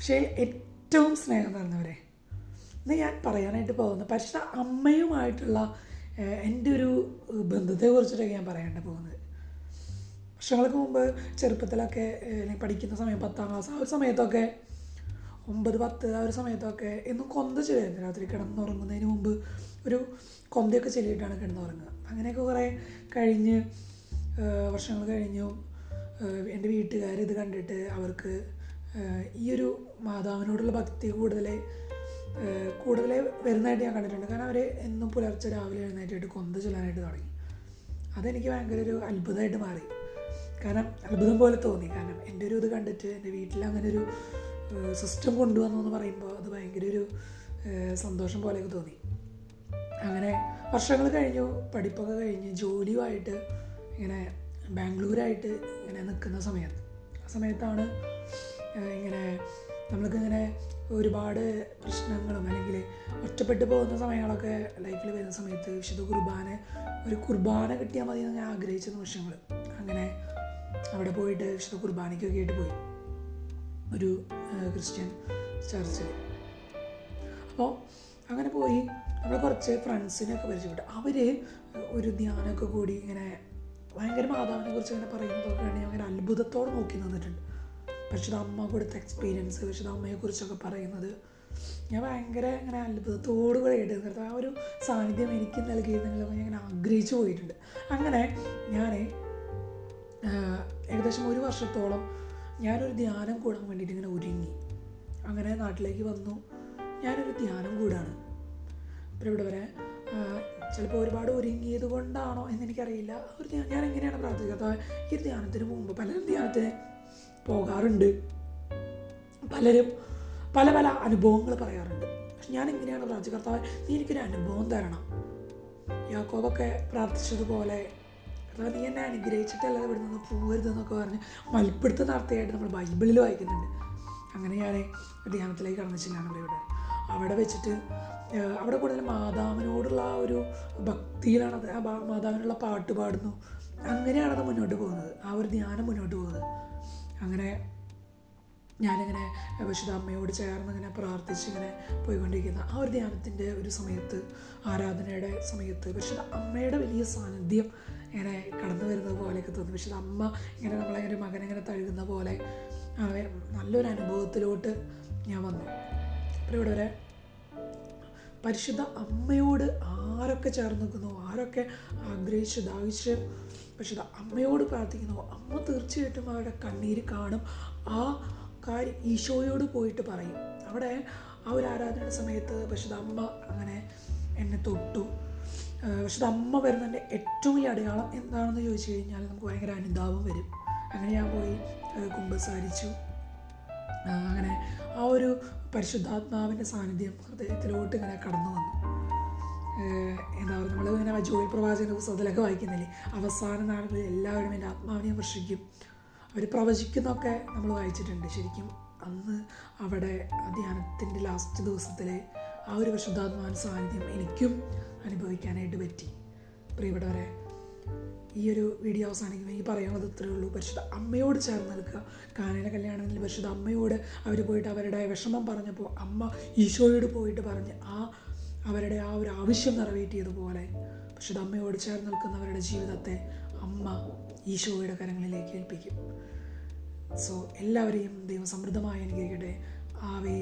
പക്ഷേ ഏറ്റവും സ്നേഹം നിറഞ്ഞവരെ, ഇന്ന് ഞാൻ പറയാനായിട്ട് പോകുന്നത് പരിശുദ്ധ അമ്മയുമായിട്ടുള്ള എൻ്റെ ഒരു ബന്ധത്തെക്കുറിച്ചിട്ടൊക്കെ ഞാൻ പറയാനായിട്ട് പോകുന്നത്. വർഷങ്ങൾക്ക് മുമ്പ് ചെറുപ്പത്തിലൊക്കെ പഠിക്കുന്ന സമയം 10ാം ക്ലാസ് ആ ഒരു സമയത്തൊക്കെ 9, 10 ആ ഒരു സമയത്തൊക്കെ എന്നും കൊന്ത ചെല്ലുമായിരുന്നു. രാത്രി കിടന്നുറങ്ങുന്നതിന് മുമ്പ് ഒരു കൊന്തയൊക്കെ ചെല്ലിയിട്ടാണ് കിടന്നുറങ്ങുക. അങ്ങനെയൊക്കെ കുറേ കഴിഞ്ഞ് വർഷങ്ങൾ കഴിഞ്ഞു എൻ്റെ വീട്ടുകാർ ഇത് കണ്ടിട്ട് അവർക്ക് ഈ ഒരു മാതാവിനോടുള്ള ഭക്തി കൂടുതൽ വരുന്നതായിട്ട് ഞാൻ കണ്ടിട്ടുണ്ട്. കാരണം അവർ എന്നും പുലർച്ചെ രാവിലെ എഴുന്നേറ്റിട്ട് കൊന്ത ചൊല്ലാനായിട്ട് തുടങ്ങി. അതെനിക്ക് ഭയങ്കര ഒരു അത്ഭുതമായിട്ട് മാറി. കാരണം അത്ഭുതം പോലെ തോന്നി. കാരണം എൻ്റെ ഒരു ഇത് കണ്ടിട്ട് എൻ്റെ വീട്ടിൽ അങ്ങനെ ഒരു സിസ്റ്റം കൊണ്ടുവന്നു എന്ന് പറയുമ്പോൾ അത് ഭയങ്കര ഒരു സന്തോഷം പോലെയൊക്കെ തോന്നി. അങ്ങനെ വർഷങ്ങൾ കഴിഞ്ഞു, പഠിപ്പൊക്കെ കഴിഞ്ഞ് ജോലിയുമായിട്ട് ഇങ്ങനെ ബാംഗ്ലൂരായിട്ട് ഇങ്ങനെ നിൽക്കുന്ന ആ സമയത്താണ് ഇങ്ങനെ നമ്മൾക്കിങ്ങനെ ഒരുപാട് പ്രശ്നങ്ങളും അല്ലെങ്കിൽ ഒറ്റപ്പെട്ടു പോകുന്ന സമയങ്ങളൊക്കെ ലൈഫിൽ വരുന്ന സമയത്ത് വിശുദ്ധ കുർബാന കിട്ടിയാൽ മതി എന്ന് ഞാൻ ആഗ്രഹിച്ച നിമിഷങ്ങൾ. അങ്ങനെ അവിടെ പോയിട്ട് വിശുദ്ധ കുർബാനയ്ക്കൊക്കെ ആയിട്ട് പോയി ഒരു ക്രിസ്ത്യൻ ചർച്ചിൽ. അപ്പോൾ അങ്ങനെ പോയി നമ്മൾ കുറച്ച് ഫ്രണ്ട്സിനെയൊക്കെ പരിചയപ്പെട്ടു. അവർ ഒരു ധ്യാനമൊക്കെ കൂടി ഇങ്ങനെ ഭയങ്കര മാതാവിനെ കുറിച്ച് ഇങ്ങനെ പറയുന്നതൊക്കെ ഞാൻ ഭയങ്കര അത്ഭുതത്തോടെ നോക്കി നിന്നിട്ടുണ്ട്. പരിശുദ്ധ അമ്മ കൊടുത്ത എക്സ്പീരിയൻസ്, പരിശുദ്ധ അമ്മയെക്കുറിച്ചൊക്കെ പറയുന്നത് ഞാൻ ഭയങ്കര ഇങ്ങനെ അത്ഭുതത്തോടു കൂടെ കേട്ടത്. ആ ഒരു സാന്നിധ്യം എനിക്ക് നൽകിയിരുന്നെങ്കിലൊക്കെ ഞാൻ ഇങ്ങനെ ആഗ്രഹിച്ചു പോയിട്ടുണ്ട്. അങ്ങനെ ഞാൻ ഏകദേശം 1 വർഷത്തോളം ഞാനൊരു ധ്യാനം കൂടാൻ വേണ്ടിയിട്ട് ഇങ്ങനെ ഒരുങ്ങി. അങ്ങനെ നാട്ടിലേക്ക് വന്നു. ഞാനൊരു ധ്യാനം കൂടാണ്. അപ്പോൾ ഇവിടെ വരെ ചിലപ്പോൾ ഒരുപാട് ഒരുങ്ങിയത് കൊണ്ടാണോ എന്നെനിക്കറിയില്ല. ഞാൻ എങ്ങനെയാണ് പ്രാർത്ഥിക്കുന്നത്? ഈ ധ്യാനത്തിന് മുമ്പ് പലരും ധ്യാനത്തിന് പോകാറുണ്ട്, പലരും പല പല അനുഭവങ്ങൾ പറയാറുണ്ട്. പക്ഷെ ഞാൻ എങ്ങനെയാണ് പ്രാർത്ഥിക്കുക? കർത്താവേ, നീ എനിക്കൊരു അനുഭവം തരണം. യാക്കോബൊക്കെ പ്രാർത്ഥിച്ചതുപോലെ കർത്താവേ, നീ എന്നെ അനുഗ്രഹിച്ചിട്ടല്ലാതെ ഇവിടെ നിന്ന് പോകരുതെന്നൊക്കെ പറഞ്ഞ് മൽപ്പിടുത്ത നടത്തിയായിട്ട് നമ്മൾ ബൈബിളിൽ വായിക്കുന്നുണ്ട്. അങ്ങനെ ഞാൻ ധ്യാനത്തിലേക്ക് കടന്നിച്ചില്ലാണ് ഇവിടെ. അവിടെ വെച്ചിട്ട് അവിടെ കൂടുതൽ മാതാവിനോടുള്ള ആ ഒരു ഭക്തിയിലാണത്. ആ മാതാവിനുള്ള പാട്ട് പാടുന്നു. അങ്ങനെയാണത് മുന്നോട്ട് പോകുന്നത്, ആ ഒരു ധ്യാനം മുന്നോട്ട് പോകുന്നത്. അങ്ങനെ ഞാനിങ്ങനെ വിശുദ്ധ അമ്മയോട് ചേർന്ന് ഇങ്ങനെ പ്രാർത്ഥിച്ച് ഇങ്ങനെ പോയിക്കൊണ്ടിരിക്കുന്ന ആ ഒരു ധ്യാനത്തിൻ്റെ ഒരു സമയത്ത്, ആരാധനയുടെ സമയത്ത് വിശുദ്ധ അമ്മയുടെ വലിയ സാന്നിധ്യം ഇങ്ങനെ കടന്നു വരുന്നത് പോലെയൊക്കെ തോന്നി. വിശുദ്ധ അമ്മ ഇങ്ങനെ നമ്മളെ മകനെങ്ങനെ തഴുകുന്ന പോലെ നല്ലൊരു അനുഭവത്തിലോട്ട് ഞാൻ വന്നു. അപ്പോൾ ഇവിടെ വരെ പരിശുദ്ധ അമ്മയോട് ആരൊക്കെ ചേർന്ന് നിൽക്കുന്നു, ആരൊക്കെ ആഗ്രഹിച്ച് ദാഹിച്ച് പരിശുദ്ധ അമ്മയോട് പ്രാർത്ഥിക്കുന്നു, അമ്മ തീർച്ചയായിട്ടും അവരുടെ കണ്ണീര് കാണും. ആ കാര്യം ഈശോയോട് പോയിട്ട് പറയും. അവിടെ ആ ഒരു ആരാധന സമയത്ത് പരിശുദ്ധ അമ്മ അങ്ങനെ എന്നെ തൊട്ടു. പരിശുദ്ധ അമ്മ വരുന്നതിൻ്റെ ഏറ്റവും വലിയ അടയാളം എന്താണെന്ന് ചോദിച്ചു കഴിഞ്ഞാൽ നമുക്ക് ഭയങ്കര അനുതാപം വരും. അങ്ങനെ ഞാൻ പോയി കുമ്പസാരിച്ചു. അങ്ങനെ ആ ഒരു പരിശുദ്ധാത്മാവിൻ്റെ സാന്നിധ്യം ഹൃദയത്തിലോട്ട് ഇങ്ങനെ കടന്നു വന്നു. എന്താ പറയുക, നമ്മളിങ്ങനെ ജോയൽ പ്രവാചകൻ്റെ പുസ്തകത്തിലൊക്കെ വായിക്കുന്നില്ലേ, അവസാന നാളുകളിൽ എല്ലാവരും എൻ്റെ ആത്മാവിനെ വർഷിക്കും, അവർ പ്രവചിക്കുന്നൊക്കെ നമ്മൾ വായിച്ചിട്ടുണ്ട്. ശരിക്കും അന്ന് അവിടെ ധ്യാനത്തിൻ്റെ ലാസ്റ്റ് ദിവസത്തിലെ ആ ഒരു പരിശുദ്ധാത്മാവിൻ്റെ സാന്നിധ്യം എനിക്കും അനുഭവിക്കാനായിട്ട് പറ്റി. പ്രിയപ്പെട്ടവരെ, ഈ ഒരു വീഡിയോ അവസാനിക്കുമ്പോൾ എനിക്ക് പറയാനുള്ളത് ഇത്രയേ ഉള്ളൂ. പരിശുദ്ധ അമ്മയോട് ചേർന്ന് നിൽക്കുക. കാനയുടെ കല്യാണത്തിൽ പരിശുദ്ധ അമ്മയോട് അവർ പോയിട്ട് അവരുടെ വിഷമം പറഞ്ഞപ്പോൾ അമ്മ ഈശോയോട് പോയിട്ട് പറഞ്ഞ് അവരുടെ ആ ഒരു ആവശ്യം നിറവേറ്റിയതുപോലെ പരിശുദ്ധ അമ്മയോട് ചേർന്ന് നിൽക്കുന്നവരുടെ ജീവിതത്തെ അമ്മ ഈശോയുടെ കരങ്ങളിലേക്ക് ഏൽപ്പിക്കും. സോ എല്ലാവരെയും ദൈവം സമൃദ്ധമായി അനുഗ്രഹിക്കട്ടെ. ആവേ